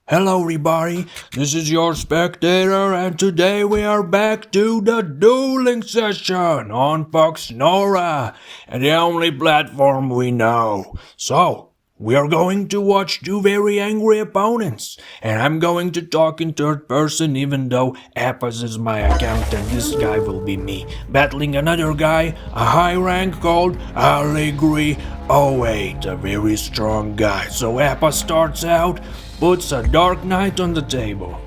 Hello everybody, this is your spectator and today we are back to the dueling session on Poxnora, and the only platform we know. So, we are going to watch two very angry opponents, and I'm going to talk in third person even though Appas is my account and this guy will be me, battling another guy, a high rank called Alegre. Oh wait, a very strong guy. So Appas starts out, puts a Dark Knight on the table.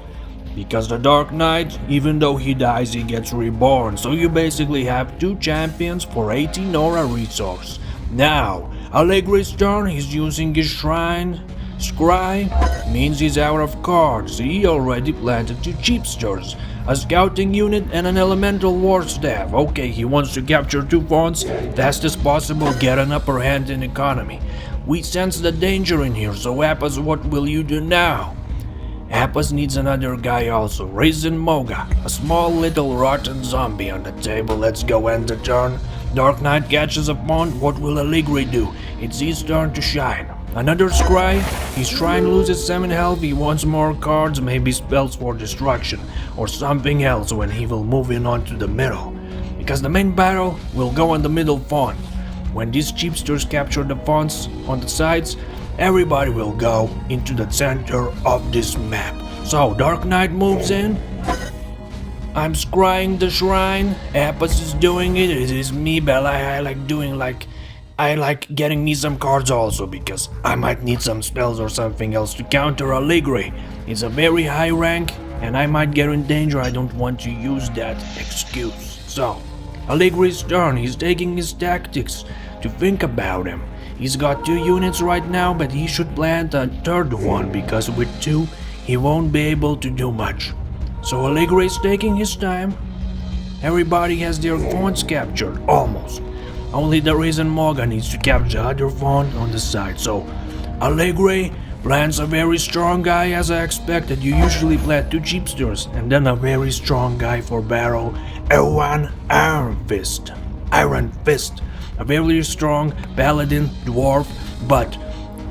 Because the Dark Knight, even though he dies, he gets reborn. So you basically have two champions for 80 Nora resource. Now, Alegre's turn, he's using his shrine. Scry means he's out of cards. He already planted two Cheapsters, a scouting unit and an elemental war staff. Okay, he wants to capture two fonts fast as possible, get an upper hand in economy. We sense the danger in here, so Appas, what will you do now? Appas needs another guy also, Raisin Moga, a small little rotten zombie on the table. Let's go end the turn. Dark Knight catches a pawn, what will Alegre do? It's his turn to shine. Another scry, his shrine loses 7 health, he wants more cards, maybe spells for destruction, or something else when he will move in onto the middle. Because the main battle will go on the middle font. When these Cheapsters capture the fonts on the sides, everybody will go into the center of this map. So Dark Knight moves in. I'm scrying the shrine. Appas is doing it. It is me, but I like getting me some cards also because I might need some spells or something else to counter Alegre. It's a very high rank and I might get in danger. I don't want to use that excuse. So Alegre's turn. He's taking his tactics to think about him. He's got 2 units right now, but he should plant a third one because with 2 he won't be able to do much. So Alegre is taking his time. Everybody has their fonts captured, almost. Only the Raisin Moga needs to capture the other font on the side. So Alegre plants a very strong guy as I expected. You usually plant 2 Cheapsters and then a very strong guy for battle, one Ironfist. A very strong Palandin Dwarf, but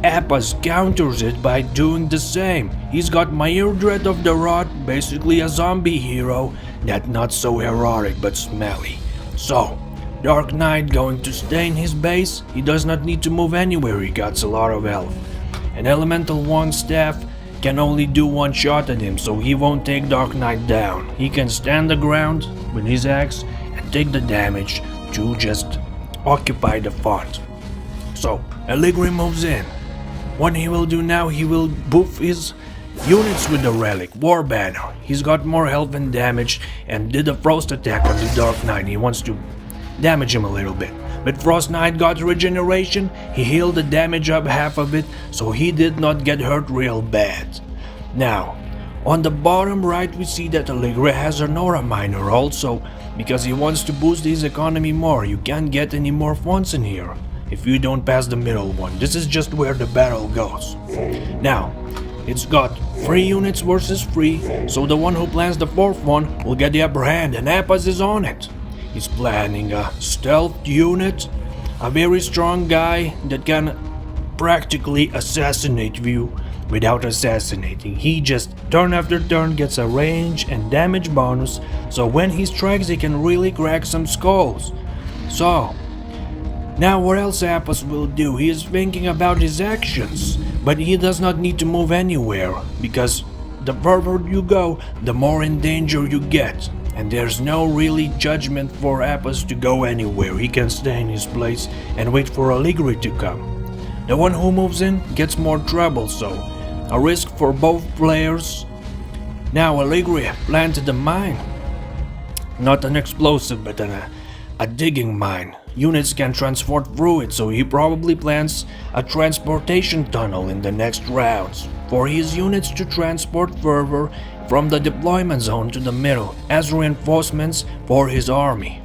Appas counters it by doing the same. He's got Dread of the Rot, basically a zombie hero, that not so heroic but smelly. So, Dark Knight going to stay in his base, he does not need to move anywhere, he got a lot of health. An Elemental Wand Staff can only do 1 shot at him, so he won't take Dark Knight down. He can stand the ground with his axe and take the damage to just occupy the font. So Alegre moves in. What he will do now, he will buff his units with the relic, War Banner. He's got more health and damage and did a frost attack on the Dark Knight. He wants to damage him a little bit. But Frost Knight got regeneration, he healed the damage up half of it, so he did not get hurt real bad. Now, on the bottom right we see that Alegre has a Nora Miner also, because he wants to boost his economy more. You can't get any more fonts in here if you don't pass the middle one. This is just where the battle goes. Now, it's got 3 units versus 3, so the one who plants the 4th one will get the upper hand, and Appas is on it. He's planning a stealth unit, a very strong guy that can practically assassinate you without assassinating. He just turn after turn gets a range and damage bonus, so when he strikes he can really crack some skulls. So, now what else Appas will do? He is thinking about his actions, but he does not need to move anywhere, because the further you go, the more in danger you get. And there's no really judgment for Appas to go anywhere. He can stay in his place and wait for Alegre to come. The one who moves in gets more trouble, so a risk for both players. Now Alegre planted a mine. Not an explosive, but a digging mine. Units can transport through it, so he probably plants a transportation tunnel in the next rounds for his units to transport further from the deployment zone to the middle as reinforcements for his army.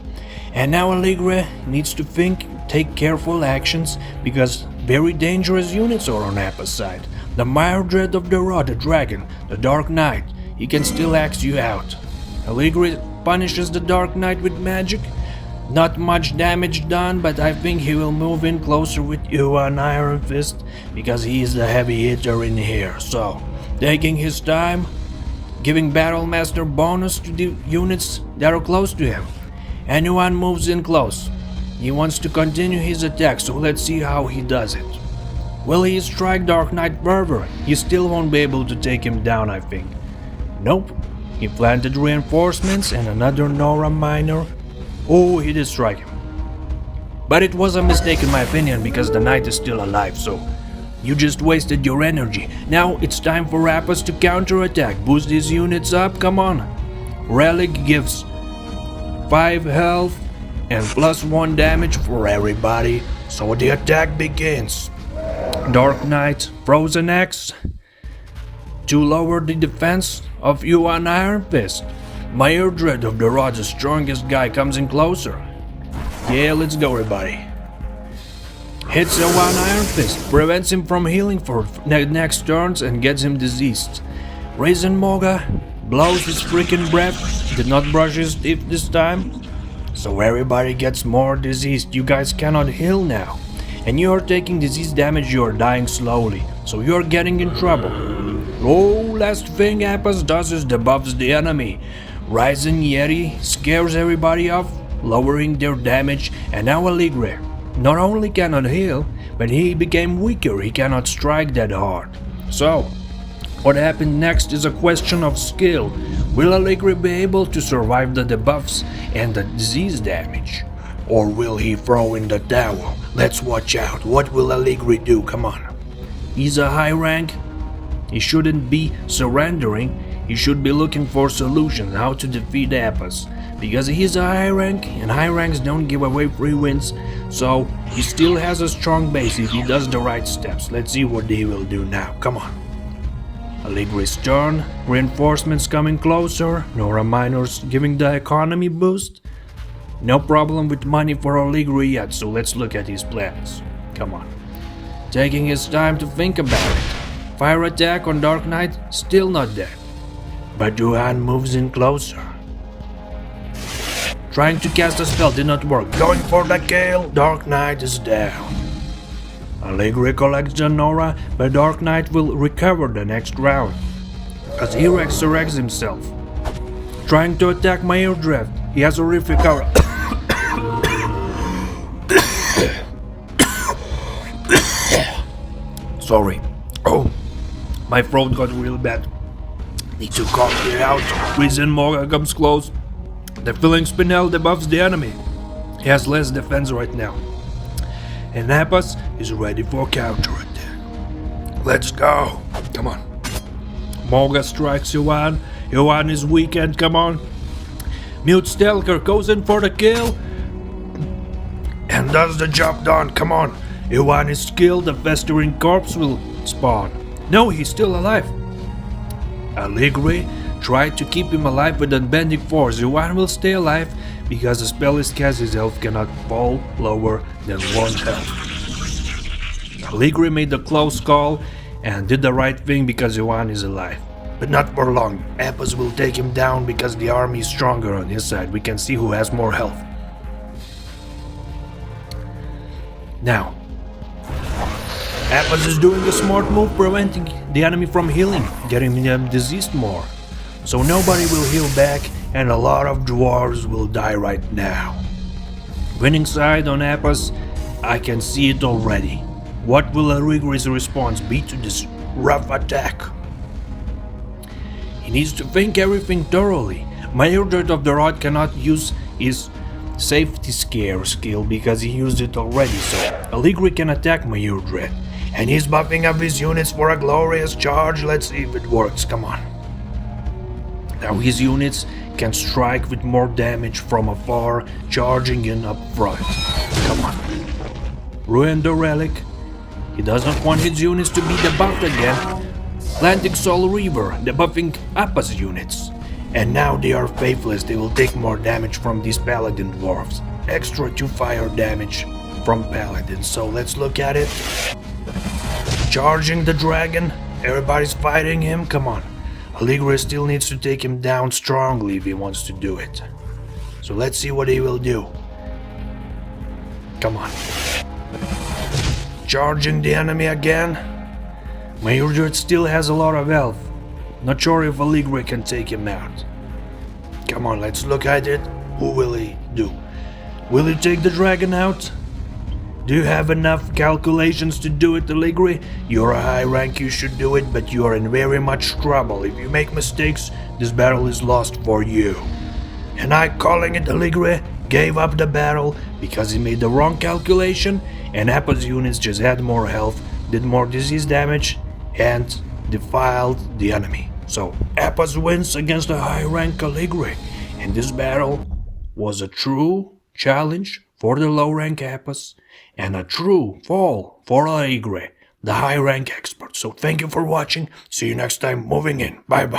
And now Alegre needs to take careful actions because very dangerous units are on Appas' side. The Dread of the Rot, the dragon, the Dark Knight, he can still axe you out. Alegre punishes the Dark Knight with magic. Not much damage done, but I think he will move in closer with you on Ironfist because he is the heavy hitter in here. So taking his time, giving Battle Master bonus to the units that are close to him. Anyone moves in close. He wants to continue his attack, so let's see how he does it. Will he strike Dark Knight further? He still won't be able to take him down, I think. Nope. He planted reinforcements and another Nora miner. Oh, he did strike him. But it was a mistake in my opinion, because the knight is still alive, so you just wasted your energy. Now it's time for Rappas to counterattack. Boost these units up, come on. Relic gives 5 health and +1 damage for everybody, so the attack begins. Dark Knight, Frozen Axe to lower the defense of you on Ironfist. Mordred of the Rod, the strongest guy, comes in closer. Yeah, let's go everybody. Hits a one Ironfist, prevents him from healing for next turns and gets him diseased. Raisin Moga blows his freaking breath, did not brush his teeth this time, so everybody gets more diseased. You guys cannot heal now. And you are taking disease damage, you are dying slowly, so you are getting in trouble. Oh, last thing Appas does is debuffs the enemy. Rising Yeti scares everybody off, lowering their damage, and now Alegre not only cannot heal, but he became weaker, he cannot strike that hard. So, what happened next is a question of skill. Will Alegre be able to survive the debuffs and the disease damage? Or will he throw in the towel? Let's watch out. What will Alegre do? Come on. He's a high rank. He shouldn't be surrendering. He should be looking for solutions how to defeat Appas. Because he's a high rank, and high ranks don't give away free wins. So he still has a strong base if he does the right steps. Let's see what he will do now. Come on. Alegre's turn. Reinforcements coming closer. Nora miners giving the economy boost. No problem with money for Alegre yet, so let's look at his plans. Come on. Taking his time to think about it. Fire attack on Dark Knight, still not dead. But Duhan moves in closer. Trying to cast a spell did not work. Going for the kill, Dark Knight is down. Alegre collects the Nora, but Dark Knight will recover the next round, as he resurrects himself. Trying to attack Mordred, he has a recover. Sorry. Oh, my throat got real bad. Need to cough it out. Reason Moga comes close. The filling spinel debuffs the enemy. He has less defense right now. And Appas is ready for counterattack. Let's go. Come on. Moga strikes Yuan. Yuan is weakened. Come on. Mute Stalker goes in for the kill. And does the job done. Come on. Yuan is killed. The festering corpse will spawn. No, he's still alive. Alegre tried to keep him alive with unbending force. Yuan will stay alive because the spell is cast. His health cannot fall lower than 1 health. Alegre made the close call and did the right thing because Yuan is alive. But not for long. Appas will take him down because the army is stronger on his side. We can see who has more health. Now, Appas is doing a smart move, preventing the enemy from healing, getting them diseased more. So nobody will heal back, and a lot of dwarves will die right now. Winning side on Appas, I can see it already. What will Alegre's response be to this rough attack? He needs to think everything thoroughly. Mordred of the Rod cannot use his safety scare skill because he used it already, so Alegre can attack Mordred. And he's buffing up his units for a glorious charge. Let's see if it works. Come on. Now his units can strike with more damage from afar, charging in up front. Come on. Ruin the relic. He doesn't want his units to be debuffed again. Planting Soul Reaver, debuffing Appas units. And now they are faithless. They will take more damage from these Palandin Dwarves. Extra 2 fire damage from Paladin. So let's look at it. Charging the dragon. Everybody's fighting him. Come on. Alegre still needs to take him down strongly if he wants to do it. So let's see what he will do. Come on. Charging the enemy again. Major Dirt still has a lot of health. Not sure if Alegre can take him out. Come on, let's look at it. Who will he do? Will he take the dragon out? Do you have enough calculations to do it, Alegre? You're a high rank, you should do it, but you are in very much trouble. If you make mistakes, this battle is lost for you. And I, calling it, Alegre gave up the battle because he made the wrong calculation, and Appa's units just had more health, did more disease damage, and defiled the enemy. So Appa's wins against a high rank Alegre, and this battle was a true challenge for the low rank Appas, and a true fall for Alegre, the high rank expert. So thank you for watching. See you next time. Moving in. Bye bye.